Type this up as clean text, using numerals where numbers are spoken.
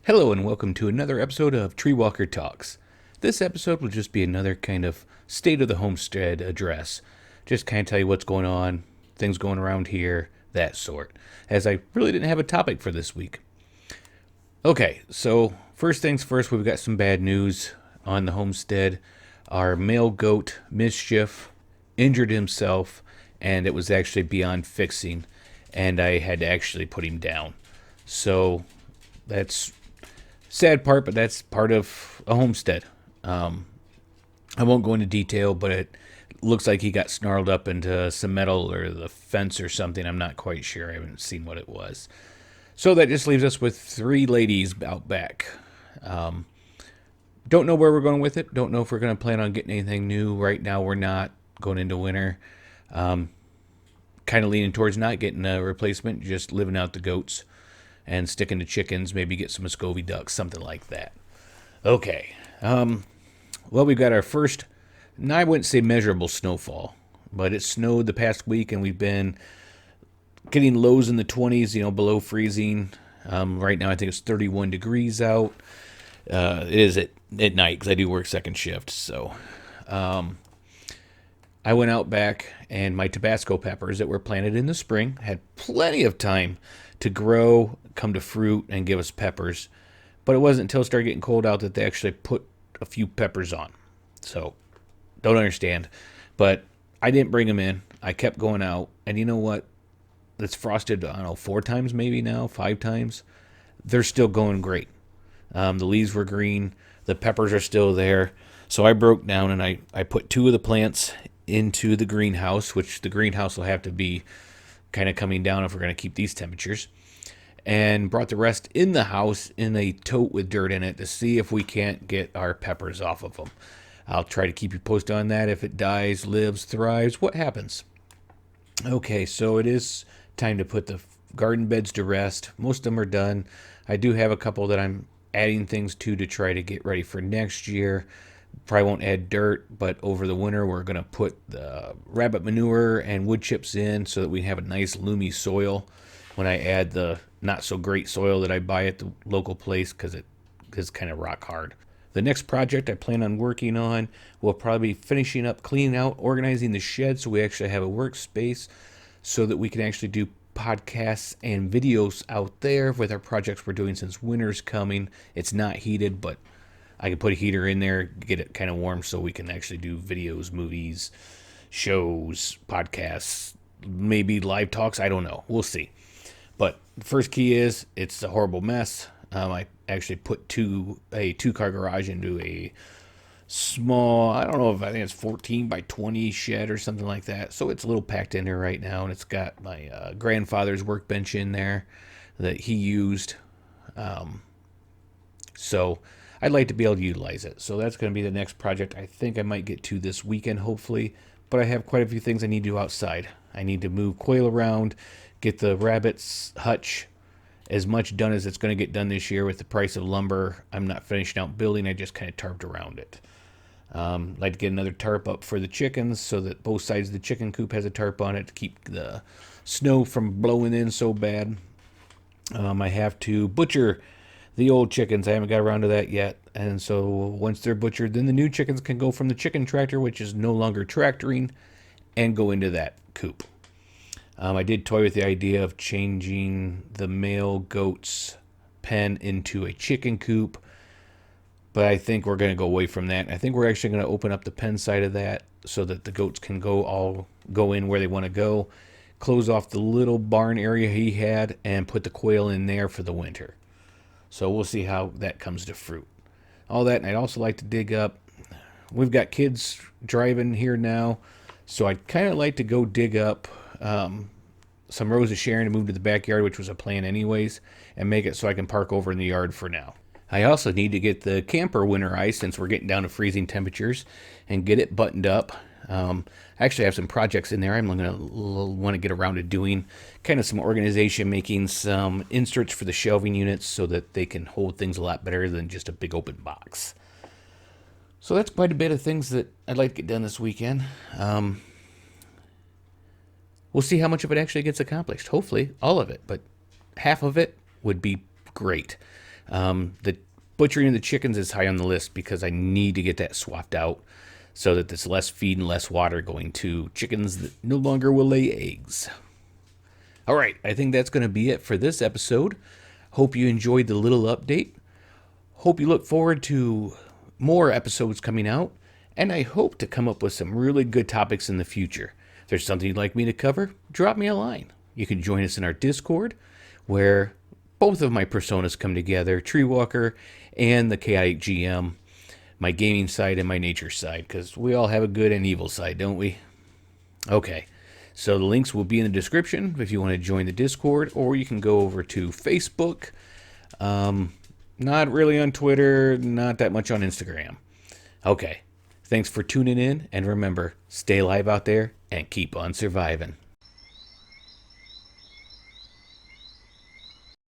Hello and welcome to another episode of TreeWalker Talks. This episode will just be another kind of state of the homestead address. Just kind of tell you what's going on, things going around here, that sort. As I really didn't have a topic for this week. Okay, so first things first, we've got some bad news on the homestead. Our male goat, Mischief, injured himself, and it was actually beyond fixing, and I had to actually put him down. So that's sad part, but that's part of a homestead. I won't go into detail, but it looks like he got snarled up into some metal or the fence or something. I'm not quite sure. I haven't seen what it was. So that just leaves us with three ladies out back. Don't know where we're going with it. Don't know if we're going to plan on getting anything new. Right now, we're not going into winter. Kind of leaning towards not getting a replacement, just living out the goats and sticking to chickens, maybe get some Muscovy ducks, something like that. Okay. Well, we've got our first, I wouldn't say measurable snowfall, but it snowed the past week, and we've been getting lows in the 20s, below freezing. Right now, I think it's 31 degrees out. It is at night because I do work second shift. So I went out back, and my Tabasco peppers that were planted in the spring had plenty of time to grow, come to fruit, and give us peppers. But it wasn't until it started getting cold out that they actually put a few peppers on. So, don't understand. But I didn't bring them in. I kept going out. And you know what? It's frosted, I don't know, 4 times maybe now, 5 times. They're still going great. The leaves were green. The peppers are still there. So I broke down and I put 2 of the plants into the greenhouse, which the greenhouse will have to be kind of coming down if we're going to keep these temperatures, and brought the rest in the house in a tote with dirt in it to see if we can't get our peppers off of them. I'll try to keep you posted on that. If it dies, lives, thrives, what happens? Okay, so it is time to put the garden beds to rest. Most of them are done. I do have a couple that I'm adding things to try to get ready for next year. Probably won't add dirt, but over the winter we're going to put the rabbit manure and wood chips in so that we have a nice loomy soil when I add the not so great soil that I buy at the local place because it is kind of rock hard. The next project I plan on working on will probably be finishing up, cleaning out, organizing the shed so we actually have a workspace so that we can actually do podcasts and videos out there with our projects we're doing since winter's coming. It's not heated, but I can put a heater in there, get it kind of warm so we can actually do videos, movies, shows, podcasts, maybe live talks. I don't know. We'll see. But the first key is it's a horrible mess. I actually put a 2-car garage into a small, I don't know if I think it's 14 by 20 shed or something like that. So it's a little packed in there right now. And it's got my grandfather's workbench in there that he used. So I'd like to be able to utilize it. So that's going to be the next project I think I might get to this weekend, hopefully. But I have quite a few things I need to do outside. I need to move quail around, get the rabbits hutch as much done as it's going to get done this year with the price of lumber. I'm not finishing out building. I just kind of tarped around it. I'd like to get another tarp up for the chickens so that both sides of the chicken coop has a tarp on it to keep the snow from blowing in so bad. I have to butcher the old chickens. I haven't got around to that yet. And so once they're butchered, then the new chickens can go from the chicken tractor, which is no longer tractoring, and go into that coop. I did toy with the idea of changing the male goat's pen into a chicken coop, but I think we're going to go away from that. I think we're actually going to open up the pen side of that so that the goats can go in where they want to go, close off the little barn area he had, and put the quail in there for the winter. So we'll see how that comes to fruit. All that, and I'd also like to dig up. We've got kids driving here now, so I'd kind of like to go dig up some rows of Sharon to move to the backyard, which was a plan anyways, and make it so I can park over in the yard for now. I also need to get the camper winterized since we're getting down to freezing temperatures and get it buttoned up. I actually have some projects in there I'm going to want to get around to doing, kind of some organization, making some inserts for the shelving units so that they can hold things a lot better than just a big open box. So that's quite a bit of things that I'd like to get done this weekend. We'll see how much of it actually gets accomplished. Hopefully, all of it, but half of it would be great. The butchering of the chickens is high on the list because I need to get that swapped out so that there's less feed and less water going to chickens that no longer will lay eggs. All right, I think that's going to be it for this episode. Hope you enjoyed the little update. Hope you look forward to more episodes coming out, and I hope to come up with some really good topics in the future. If there's something you'd like me to cover, drop me a line. You can join us in our Discord, where both of my personas come together, TreeWalker and the Chaotic GM, my gaming side and my nature side, because we all have a good and evil side, don't we? Okay, so the links will be in the description if you want to join the Discord, or you can go over to Facebook. Not really on Twitter, not that much on Instagram. Okay, thanks for tuning in, and remember, stay alive out there and keep on surviving.